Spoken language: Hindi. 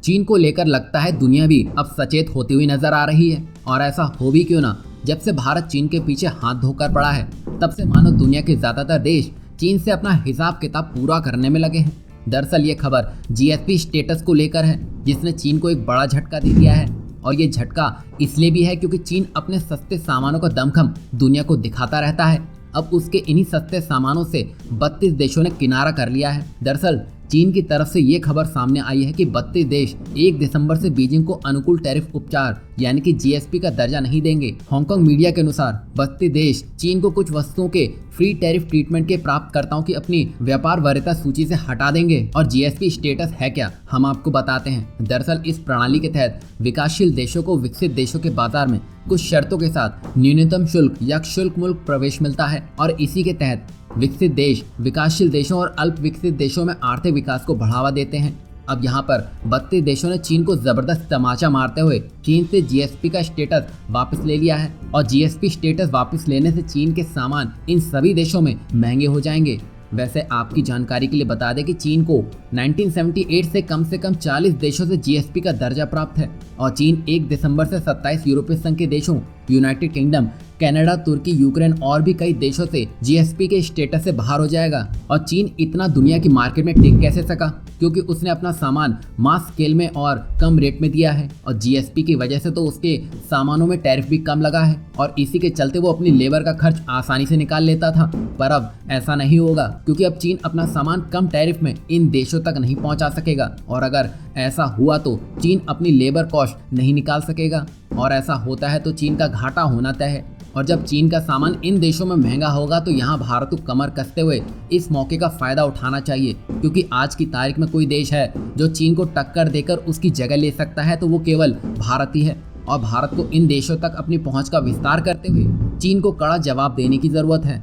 चीन को लेकर लगता है दुनिया भी अब सचेत होती हुई नजर आ रही है। और ऐसा हो भी क्यों ना, जब से भारत चीन के पीछे हाथ धोकर पड़ा है तब से मानो दुनिया के ज्यादातर देश चीन से अपना हिसाब किताब पूरा करने में लगे हैं। दरअसल ये खबर जीएसपी स्टेटस को लेकर है, जिसने चीन को एक बड़ा झटका दे दिया है। और ये झटका इसलिए भी है क्योंकि चीन अपने सस्ते सामानों का दमखम दुनिया को दिखाता रहता है। अब उसके इन्हीं सस्ते सामानों से 32 देशों ने किनारा कर लिया है। दरअसल चीन की तरफ से ये खबर सामने आई है कि 32 देश 1 दिसंबर से बीजिंग को अनुकूल टैरिफ उपचार यानी कि जीएसपी का दर्जा नहीं देंगे। हांगकांग मीडिया के अनुसार 32 देश चीन को कुछ वस्तुओं के फ्री टैरिफ ट्रीटमेंट के प्राप्तकर्ताओं की अपनी व्यापार वरीयता सूची से हटा देंगे। और जीएसपी स्टेटस है क्या, हम आपको बताते हैं। दरअसल इस प्रणाली के तहत विकासशील देशों को विकसित देशों के बाजार में कुछ शर्तों के साथ न्यूनतम शुल्क या शुल्क मुक्त प्रवेश मिलता है। और इसी के तहत विकसित देश विकासशील देशों और अल्प विकसित देशों में आर्थिक विकास को बढ़ावा देते हैं। अब यहाँ पर 32 देशों ने चीन को जबरदस्त तमाचा मारते हुए चीन से जीएसपी का स्टेटस वापस ले लिया है। और जीएसपी स्टेटस वापस लेने से चीन के सामान इन सभी देशों में महंगे हो जाएंगे। वैसे आपकी जानकारी के लिए बता दें कि चीन को 1978 से कम 40 देशों से जीएसपी का दर्जा प्राप्त है। और चीन 1 दिसंबर से 27 यूरोपीय संघ के देशों यूनाइटेड किंगडम, कनाडा, तुर्की, यूक्रेन और भी कई देशों से जीएसपी के स्टेटस से बाहर हो जाएगा। और चीन इतना दुनिया की मार्केट में टिक कैसे सका, क्योंकि उसने अपना सामान मास स्केल में और कम रेट में दिया है। और जीएसपी की वजह से तो उसके सामानों में टैरिफ भी कम लगा है और इसी के चलते वो अपनी लेबर का खर्च आसानी से निकाल लेता था। पर अब ऐसा नहीं होगा, क्योंकि अब चीन अपना सामान कम टैरिफ में इन देशों तक नहीं पहुंचा सकेगा। और अगर ऐसा हुआ तो चीन अपनी लेबर कॉस्ट नहीं निकाल सकेगा। और ऐसा होता है तो चीन का घाटा होना तय है। और जब चीन का सामान इन देशों में महंगा होगा तो यहाँ भारत को कमर कसते हुए इस मौके का फायदा उठाना चाहिए, क्योंकि आज की तारीख में कोई देश है जो चीन को टक्कर देकर उसकी जगह ले सकता है तो वो केवल भारत ही है। और भारत को इन देशों तक अपनी पहुंच का विस्तार करते हुए चीन को कड़ा जवाब देने की जरूरत है।